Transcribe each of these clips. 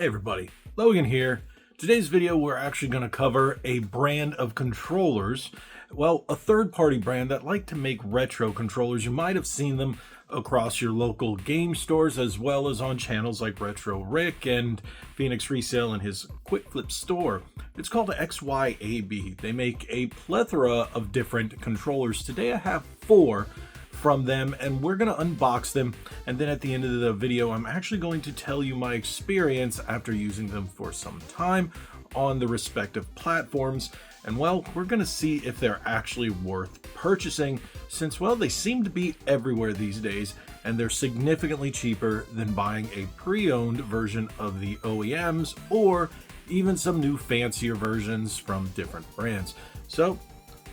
Hey everybody, Logan here. Today's video we're actually going to cover a brand of controllers, well, a third-party brand that like to make retro controllers. You might have seen them across your local game stores as well as on channels like Retro Rick and Phoenix Resale and his Quick Flip store. It's called the XYAB. They make a plethora of different controllers. Today I have 4 from them and we're going to unbox them, and then at the end of the video I'm actually going to tell you my experience after using them for some time on the respective platforms. And well, we're going to see if they're actually worth purchasing, since well, they seem to be everywhere these days and they're significantly cheaper than buying a pre-owned version of the OEMs or even some new fancier versions from different brands. So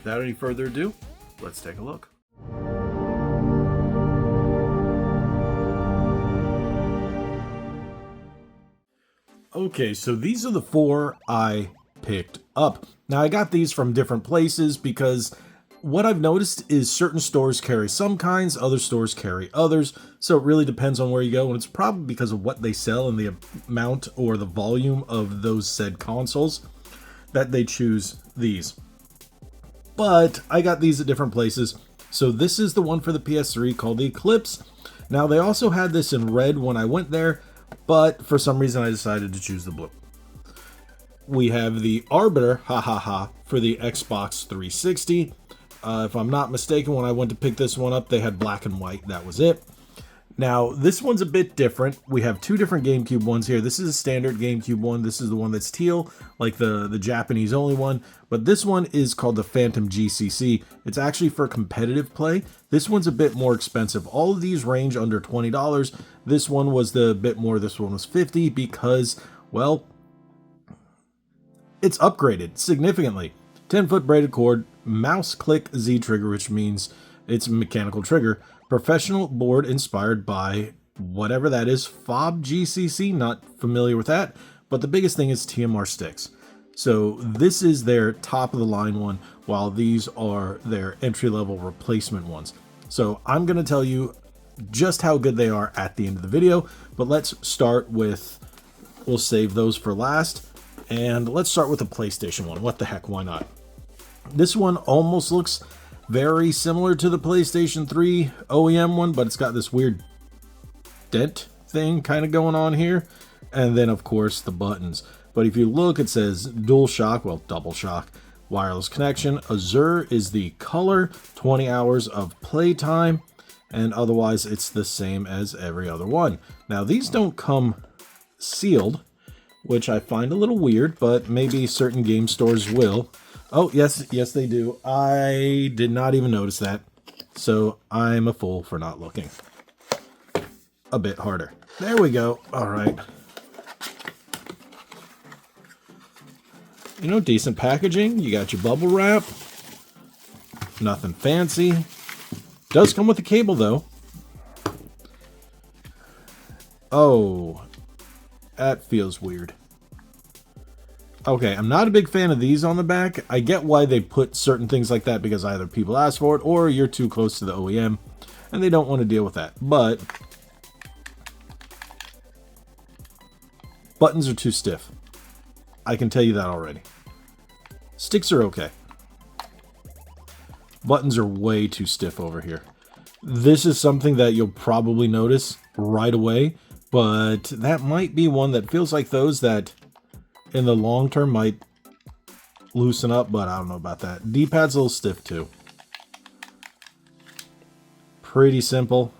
without any further ado, let's take a look. Okay, so these are the 4 I picked up. Now, I got these from different places because what I've noticed is certain stores carry some kinds, other stores carry others, so it really depends on where you go, and it's probably because of what they sell and the amount or the volume of those said consoles that they choose these. But I got these at different places. So this is the one for the PS3 called the Eclipse. Now, they also had this in red when I went there, but for some reason I decided to choose the blue. We have the Arbiter, for the Xbox 360. If I'm not mistaken, when I went to pick this one up, they had black and white. That was it. Now, this one's a bit different. We have 2 different GameCube ones here. This is a standard GameCube one. This is the one that's teal, like the Japanese only one. But this one is called the Phantom GCC. It's actually for competitive play. This one's a bit more expensive. All of these range under $20. This one was the bit more. This one was $50 because, well, it's upgraded significantly. 10-foot braided cord, mouse click Z trigger, which means it's a mechanical trigger. Professional board inspired by whatever that is, FOB GCC, not familiar with that, but the biggest thing is TMR sticks. So this is their top of the line one, while these are their entry-level replacement ones. So I'm going to tell you just how good they are at the end of the video, but let's start with, we'll save those for last, and let's start with the PlayStation one. What the heck, why not? This one almost looks very similar to the PlayStation 3 OEM one, but it's got this weird dent thing kind of going on here. And then, of course, the buttons. But if you look, it says dual shock, well, double shock, wireless connection. Azure is the color, 20 hours of playtime, and otherwise it's the same as every other one. Now, these don't come sealed, which I find a little weird, but maybe certain game stores will. Oh, yes, they do. I did not even notice that. So I'm a fool for not looking. A bit harder. There we go. All right. You know, decent packaging. You got your bubble wrap. Nothing fancy. Does come with a cable, though. Oh, that feels weird. Okay, I'm not a big fan of these on the back. I get why they put certain things like that, because either people ask for it or you're too close to the OEM and they don't want to deal with that. But buttons are too stiff. I can tell you that already. Sticks are okay. Buttons are way too stiff over here. This is something that you'll probably notice right away, but that might be one that feels like those that in the long term might loosen up, but I don't know about that. D-pad's a little stiff too. Pretty simple.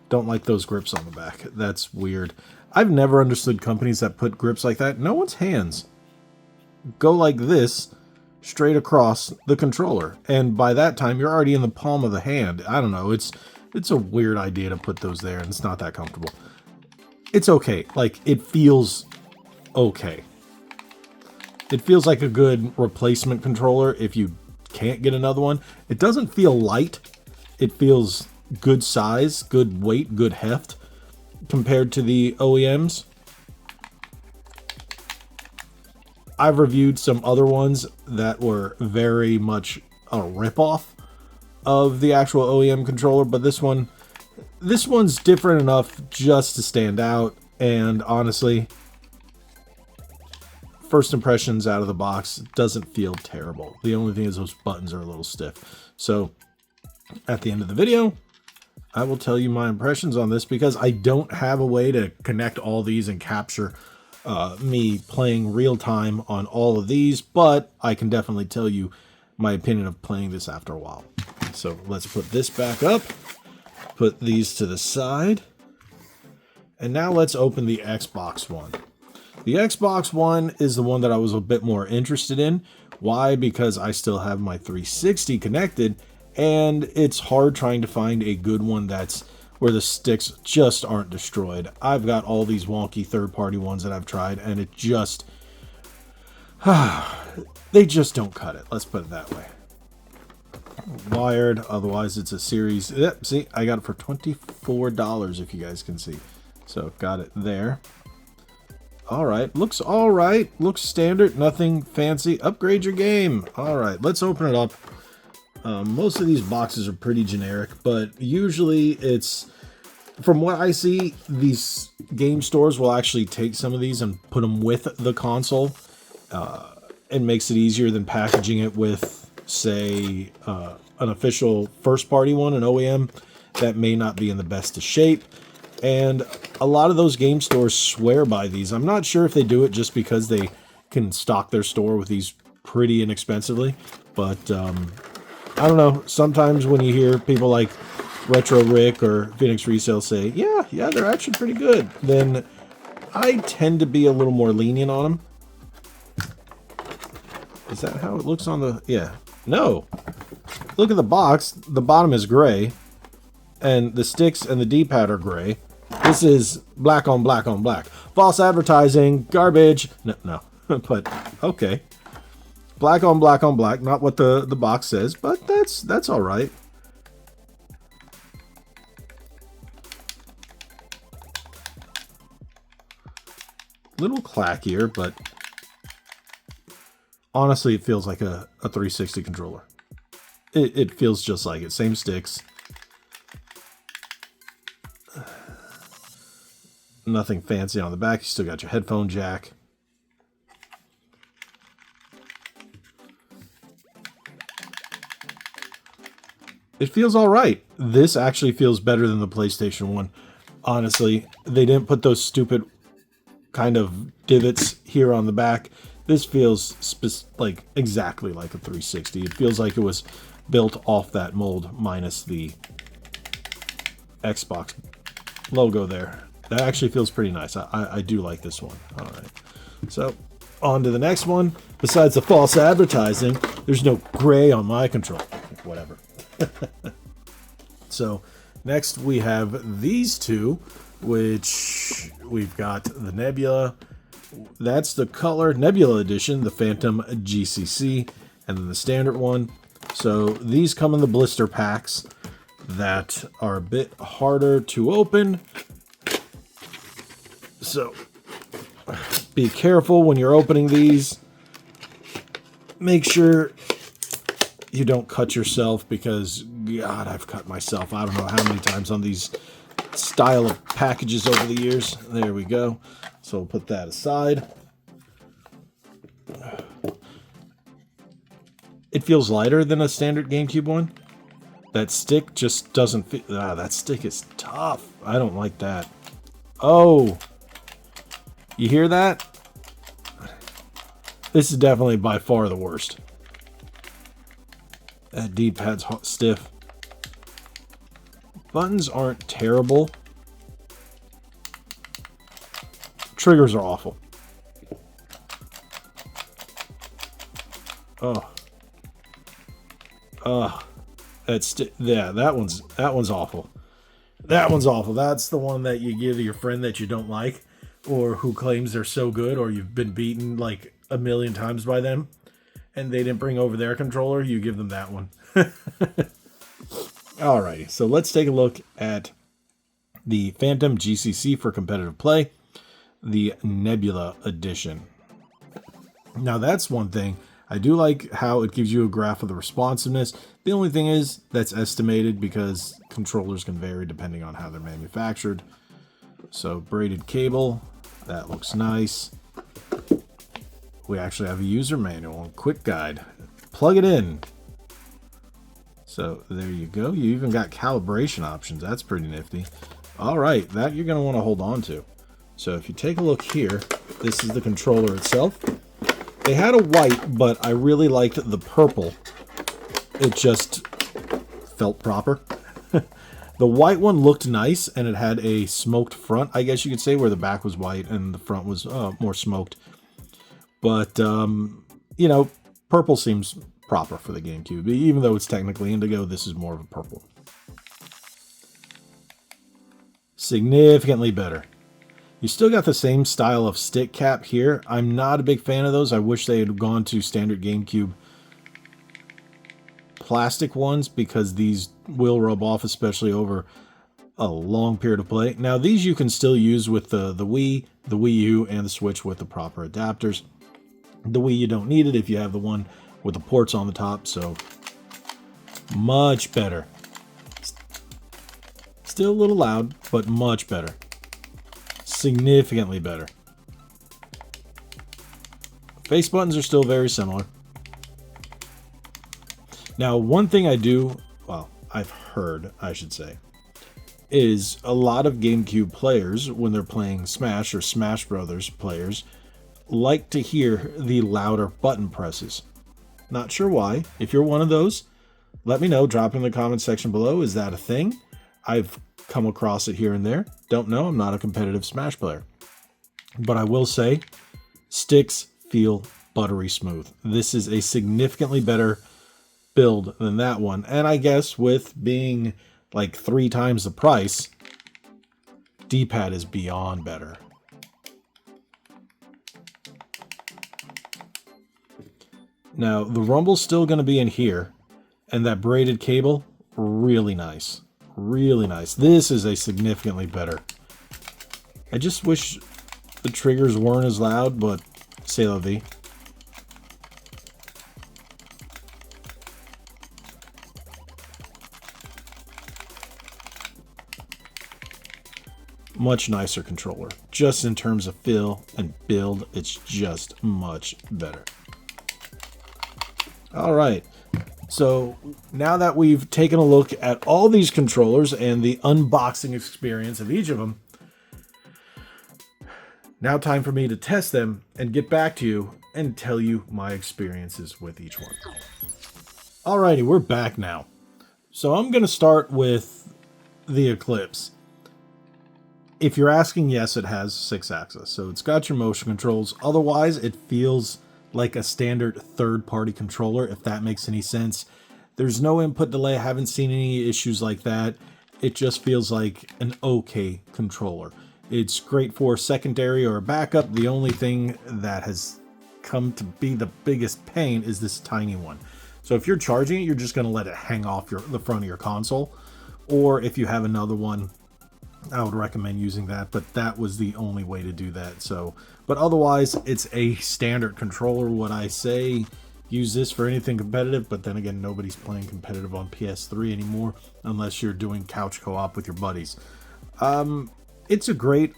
Don't like those grips on the back. That's weird. I've never understood companies that put grips like that. No one's hands go like this straight across the controller, and by that time you're already in the palm of the hand. I don't know. It's a weird idea to put those there, and it's not that comfortable. It's okay. Like, it feels okay. It feels like a good replacement controller if you can't get another one. It doesn't feel light. It feels good size, good weight, good heft compared to the OEMs. I've reviewed some other ones that were very much a ripoff of the actual OEM controller, but this one's different enough just to stand out. And honestly, first impressions out of the box, doesn't feel terrible. The only thing is those buttons are a little stiff. So at the end of the video, I will tell you my impressions on this, because I don't have a way to connect all these and capture me playing real time on all of these, but I can definitely tell you my opinion of playing this after a while. So let's put this back up, put these to the side, and now let's open the Xbox One. The Xbox One is the one that I was a bit more interested in. Why? Because I still have my 360 connected, and it's hard trying to find a good one that's where the sticks just aren't destroyed. I've got all these wonky third-party ones that I've tried, and it just... they just don't cut it. Let's put it that way. Wired, otherwise it's a series. Yep, see, I got it for $24, if you guys can see. So, got it there. Alright, looks alright. Looks standard, nothing fancy. Upgrade your game. Alright, let's open it up. Most of these boxes are pretty generic, but usually it's, from what I see, these game stores will actually take some of these and put them with the console. It makes it easier than packaging it with, say, an official first-party one, an OEM, that may not be in the best of shape. And a lot of those game stores swear by these. I'm not sure if they do it just because they can stock their store with these pretty inexpensively, but I don't know. Sometimes when you hear people like Retro Rick or Phoenix Resale say, yeah, they're actually pretty good, then I tend to be a little more lenient on them. Is that how it looks on the... Yeah. No. Look at the box. The bottom is gray, and the sticks and the D-pad are gray. This is black on black on black. False advertising. Garbage. No. But, okay. Black on black on black. Not what the box says, but that's all right. Little clackier, but honestly, it feels like a 360 controller. It feels just like it. Same sticks. Nothing fancy on the back. You still got your headphone jack. It feels all right. This actually feels better than the PlayStation 1. Honestly, they didn't put those stupid kind of divots here on the back. This feels like exactly like a 360. It feels like it was built off that mold minus the Xbox logo there. That actually feels pretty nice. I do like this one. All right. So, on to the next one. Besides the false advertising, there's no gray on my controller. Whatever. So, next we have these two, which we've got the Nebula. That's the color Nebula edition, the Phantom GCC, and then the standard one. So, these come in the blister packs that are a bit harder to open. So, be careful when you're opening these. Make sure you don't cut yourself, because, God, I've cut myself I don't know how many times on these style of packages over the years. There we go. So we'll put that aside. It feels lighter than a standard GameCube one. That stick just doesn't fit. That stick is tough. I don't like that. Oh! You hear that? This is definitely by far the worst. That D-pad's stiff. Buttons aren't terrible. Triggers are awful. Oh. Yeah, that one's awful. That one's awful. That's the one that you give to your friend that you don't like, or who claims they're so good, or you've been beaten like a million times by them, and they didn't bring over their controller. You give them that one. Alrighty, so let's take a look at the Phantom GCC for competitive play, the Nebula edition. Now that's one thing. I do like how it gives you a graph of the responsiveness. The only thing is that's estimated because controllers can vary depending on how they're manufactured. So braided cable, that looks nice. we actually have a user manual and quick guide. Plug it in. So there you go. You even got calibration options. That's pretty nifty. All right, that you're going to want to hold on to. So if you take a look here, this is the controller itself. They had a white, but I really liked the purple. It just felt proper. The white one looked nice, and it had a smoked front, I guess you could say, where the back was white and the front was more smoked. But, you know, purple seems proper for the GameCube. Even though it's technically indigo, this is more of a purple. Significantly better. You still got the same style of stick cap here. I'm not a big fan of those. I wish they had gone to standard GameCube plastic ones, because these will rub off, especially over a long period of play. Now these you can still use with the Wii, the Wii U, and the Switch with the proper adapters. The Wii you don't need it if you have the one with the ports on the top, so much better. Still a little loud, but much better. Significantly better. Face buttons are still very similar. Now, one thing I've heard, I should say, is a lot of GameCube players, when they're playing Smash or Smash Brothers players, like to hear the louder button presses. Not sure why. If you're one of those, let me know. Drop in the comment section below. Is that a thing? I've come across it here and there. Don't know. I'm not a competitive Smash player. But I will say, sticks feel buttery smooth. This is a significantly better build than that one, and I guess with being like 3 times the price, D-pad is beyond better. Now the rumble's still going to be in here, and that braided cable, really nice, really nice. This is a significantly better. I just wish the triggers weren't as loud, but c'est la vie. Much nicer controller. Just in terms of feel and build, it's just much better. Alright, so now that we've taken a look at all these controllers and the unboxing experience of each of them, now time for me to test them and get back to you and tell you my experiences with each one. Alrighty, we're back now. So I'm going to start with the Eclipse. If you're asking, yes, it has 6-axis, so it's got your motion controls. Otherwise, it feels like a standard third-party controller, if that makes any sense. There's no input delay. I haven't seen any issues like that. It just feels like an okay controller. It's great for secondary or backup. The only thing that has come to be the biggest pain is this tiny one. So if you're charging it, you're just going to let it hang off the front of your console. Or if you have another one, I would recommend using that, but that was the only way to do that. So, but otherwise, it's a standard controller. Would I say use this for anything competitive? But then again, nobody's playing competitive on PS3 anymore, unless you're doing couch co-op with your buddies. It's a great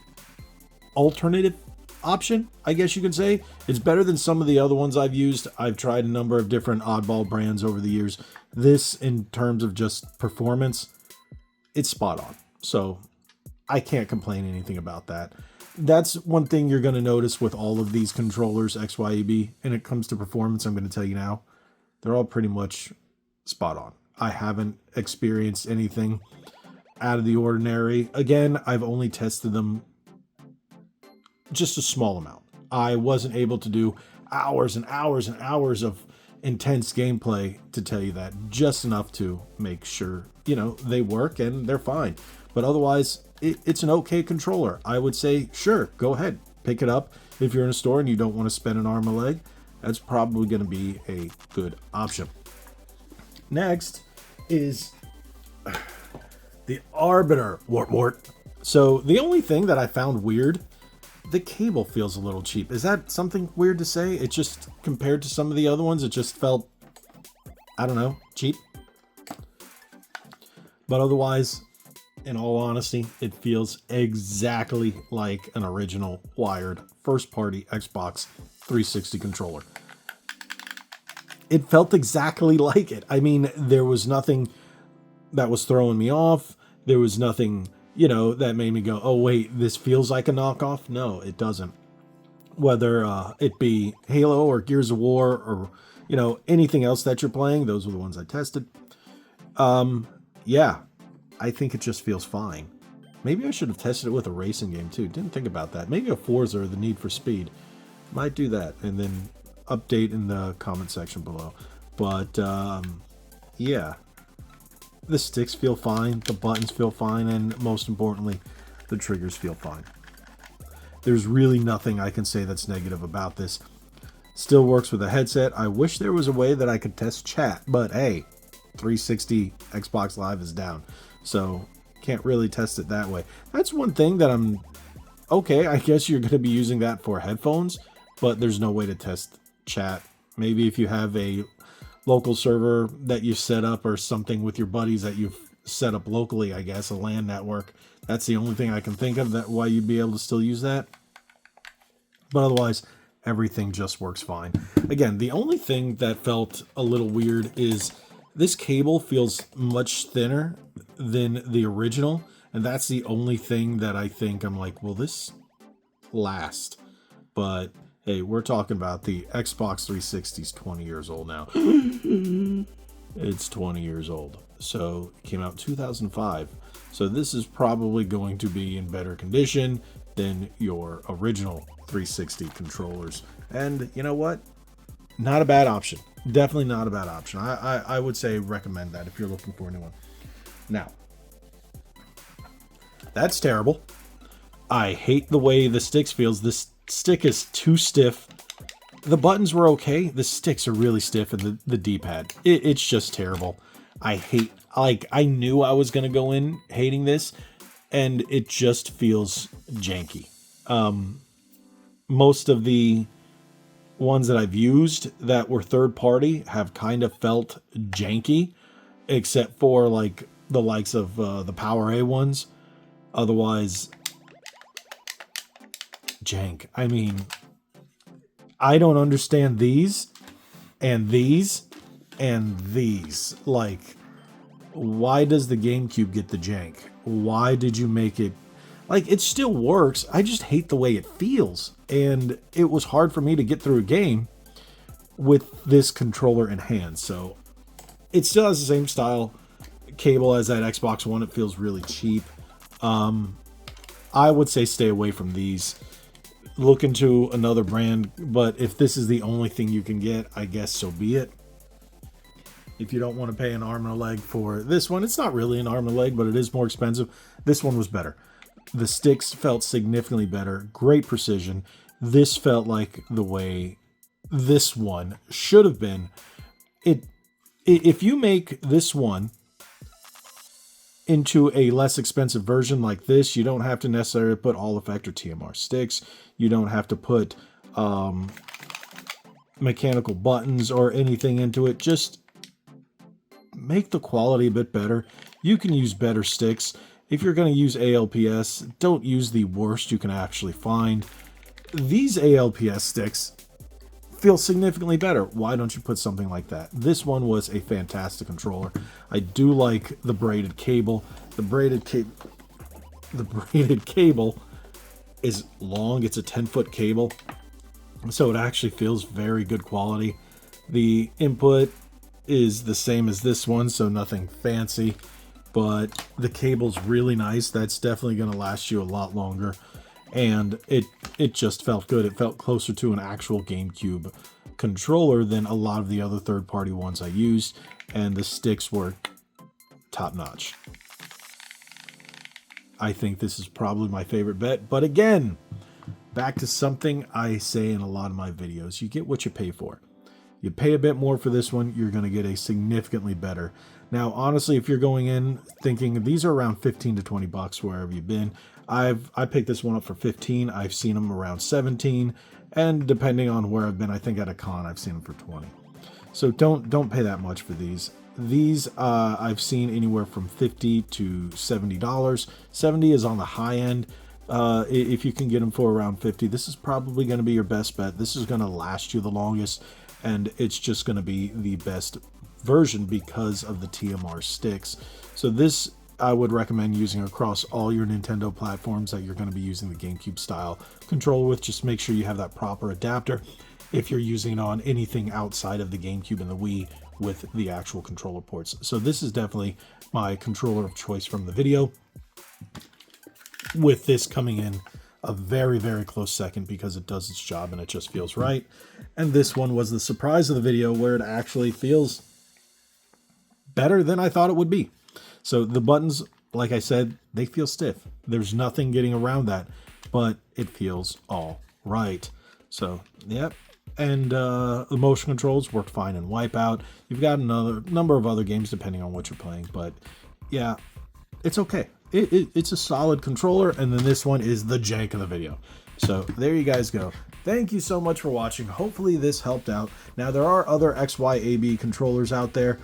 alternative option, I guess you could say. It's better than some of the other ones I've used. I've tried a number of different oddball brands over the years. This, in terms of just performance, it's spot on. So I can't complain anything about that. That's one thing you're going to notice with all of these controllers, XYAB, and it comes to performance, I'm going to tell you now, they're all pretty much spot on. I haven't experienced anything out of the ordinary. Again, I've only tested them just a small amount. I wasn't able to do hours and hours and hours of intense gameplay to tell you that. Just enough to make sure, you know, they work and they're fine. But otherwise, it's an okay controller. I would say, sure, go ahead, pick it up. If you're in a store and you don't want to spend an arm or leg, that's probably going to be a good option. Next is the Arbiter Wart. So the only thing that I found weird, the cable feels a little cheap. Is that something weird to say? It just, compared to some of the other ones, it just felt, I don't know, cheap. But otherwise, in all honesty, it feels exactly like an original wired first-party Xbox 360 controller. It felt exactly like it. I mean, there was nothing that was throwing me off. There was nothing, you know, that made me go, oh, wait, this feels like a knockoff. No, it doesn't. Whether it be Halo or Gears of War or, you know, anything else that you're playing, those were the ones I tested. Yeah, I think it just feels fine. Maybe I should have tested it with a racing game too. Didn't think about that. Maybe a Forza or the Need for Speed. Might do that and then update in the comment section below. But yeah, the sticks feel fine, the buttons feel fine, and most importantly, the triggers feel fine. There's really nothing I can say that's negative about this. Still works with a headset. I wish there was a way that I could test chat, but hey, 360 Xbox Live is down, so can't really test it that way. That's one thing that I'm okay. I guess you're going to be using that for headphones, but there's no way to test chat. Maybe if you have a local server that you've set up or something with your buddies that you've set up locally, I guess, a LAN network. That's the only thing I can think of that why you'd be able to still use that. But otherwise, everything just works fine. Again, the only thing that felt a little weird is this cable feels much thinner than the original. And that's the only thing that I think I'm like, will this last? But hey, we're talking about the Xbox 360's 20 years old now. It's 20 years old. So it came out in 2005. So this is probably going to be in better condition than your original 360 controllers. And you know what? Not a bad option. Definitely not a bad option. I would say recommend that if you're looking for a new one. Now, that's terrible. I hate the way the sticks feels. This stick is too stiff. The buttons were okay. The sticks are really stiff, and the D-pad. It's just terrible. I hate, like, I knew I was going to go in hating this, and it just feels janky. Most of the ones that I've used that were third party have kind of felt janky, except for like the likes of the Power A ones. Otherwise, jank. I mean, I don't understand these and these and these. Like, why does the GameCube get the jank? Why did you make it? Like, it still works. I just hate the way it feels. And it was hard for me to get through a game with this controller in hand. So it still has the same style cable as that Xbox One. It feels really cheap. I would say stay away from these. Look into another brand. But if this is the only thing you can get, I guess so be it. If you don't want to pay an arm and a leg for this one, it's not really an arm and a leg, but it is more expensive. This one was better. The sticks felt significantly better. Great precision. This felt like the way this one should have been. If you make this one into a less expensive version like this, you don't have to necessarily put All Effect or TMR sticks. You don't have to put mechanical buttons or anything into it. Just make the quality a bit better. You can use better sticks. If you're going to use ALPS, don't use the worst you can actually find. These ALPS sticks feel significantly better. Why don't you put something like that? This one was a fantastic controller. I do like the braided cable. The braided cable is long. It's a 10-foot cable, so it actually feels very good quality. The input is the same as this one, so nothing fancy. But the cable's really nice. That's definitely going to last you a lot longer. And it just felt good. It felt closer to an actual GameCube controller than a lot of the other third-party ones I used. And the sticks were top-notch. I think this is probably my favorite bet. But again, back to something I say in a lot of my videos. You get what you pay for. You pay a bit more for this one, you're going to get a significantly better. Now, honestly, if you're going in thinking these are around 15 to 20 bucks wherever you've been, I picked this one up for 15. I've seen them around 17, and depending on where I've been, I think at a con I've seen them for 20. So don't pay that much for these. These I've seen anywhere from $50 to $70. 70 is on the high end. If you can get them for around 50, this is probably going to be your best bet. This is going to last you the longest, and it's just going to be the best version because of the TMR sticks. So this I would recommend using across all your Nintendo platforms that you're going to be using the GameCube style controller with. Just make sure you have that proper adapter if you're using it on anything outside of the GameCube and the Wii with the actual controller ports. So this is definitely my controller of choice from the video, with this coming in a very, very close second because it does its job and it just feels right. And this one was the surprise of the video, where it actually feels better than I thought it would be. So the buttons, like I said, they feel stiff. There's nothing getting around that, but it feels all right. So, yep. And the motion controls worked fine in Wipeout. You've got another number of other games depending on what you're playing, but yeah, it's okay. It's a solid controller, and then this one is the jank of the video. So there you guys go. Thank you so much for watching. Hopefully this helped out. Now, there are other XYAB controllers out there.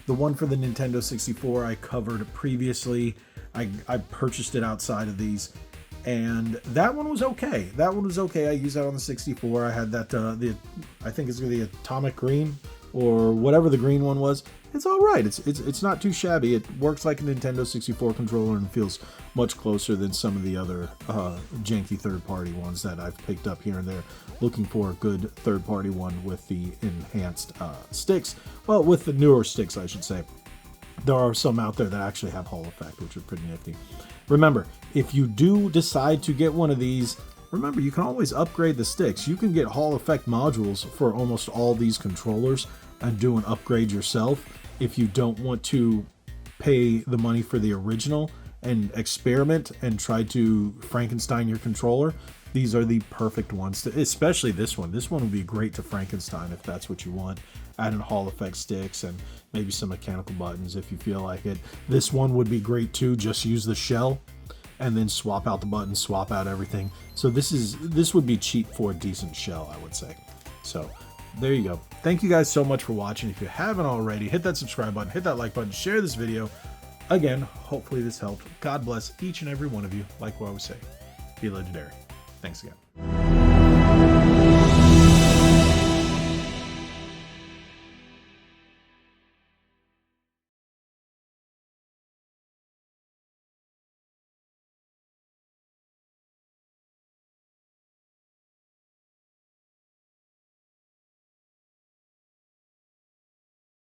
The one for the Nintendo 64 I covered previously. I purchased it outside of these, and that one was okay. That one was okay. I used that on the 64. I had that, I think it's the Atomic Green, or whatever the green one was. It's all right. It's not too shabby. It works like a Nintendo 64 controller and feels much closer than some of the other janky third-party ones that I've picked up here and there. Looking for a good third-party one with the enhanced sticks. Well, with the newer sticks, I should say. There are some out there that actually have Hall effect, which are pretty nifty. Remember, if you do decide to get one of these, remember, you can always upgrade the sticks. You can get Hall effect modules for almost all these controllers and do an upgrade yourself if you don't want to pay the money for the original and experiment and try to Frankenstein your controller. These are the perfect ones, especially this one. This one would be great to Frankenstein if that's what you want. Add in Hall effect sticks and maybe some mechanical buttons if you feel like it. This one would be great too. Just use the shell and then swap out the buttons, swap out everything. So this would be cheap for a decent shell, I would say. So there you go. Thank you guys so much for watching. If you haven't already, hit that subscribe button, hit that like button, share this video. Again, hopefully this helped. God bless each and every one of you. Like what I was saying, be legendary. Thanks again.